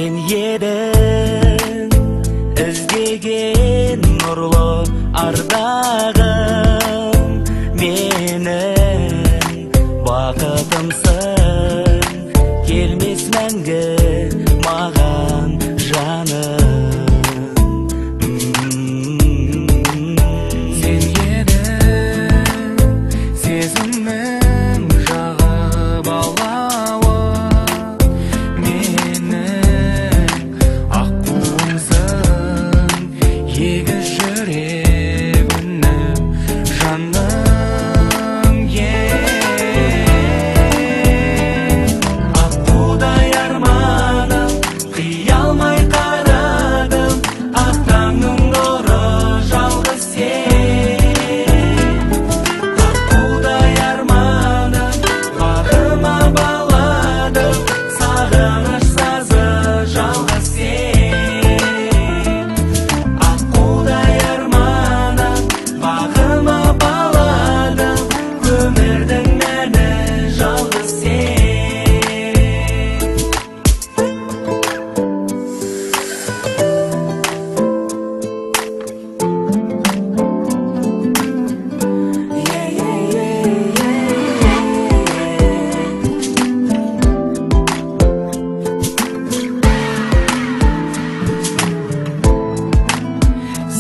Sen едің іздеген нұрлы ардағым, менің бақытымсың, келмес мәңгі маған жаным. Sen едің сезімнің жағып алауы, егіз жүрегімнің жаным. Аққудай арманым, қия алмай қарадым, ақ таңның нұры жалғыз сен. Аққудай арманым, бағыма баладым, сағыныш сазы жалғыз сен.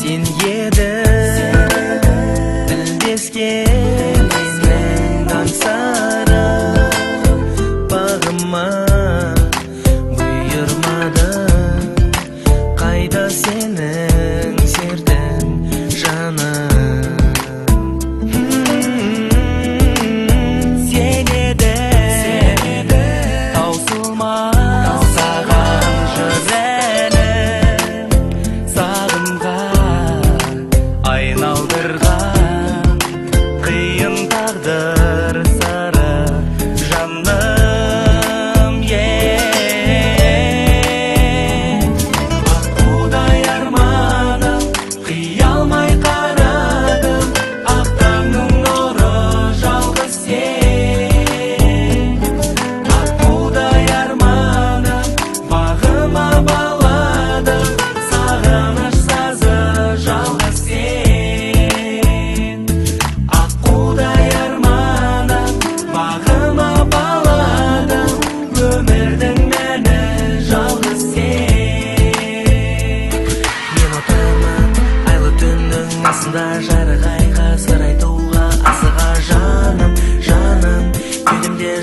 Sen едің тілдескен менің аңсарым, бағыма бұйырмадың, қайда сенің сердің жаным. Сен едің таусылмас саған жүрегім, айналдырған қиын тағдыр сары жаным. Аққудай арманым, қия алмай қарадым, ақ таңның нұры жалғыз сен. Аққудай арманым, бағыма баладым, сағыныш сазы жалғыз сен. Аққудай арманым, бағыма баладым, өмірдің мәні жалғыз сен. Мен отырмын айлы түннің астында, жарық айға сыр айтуға асыға жаным, жаным, кеудемде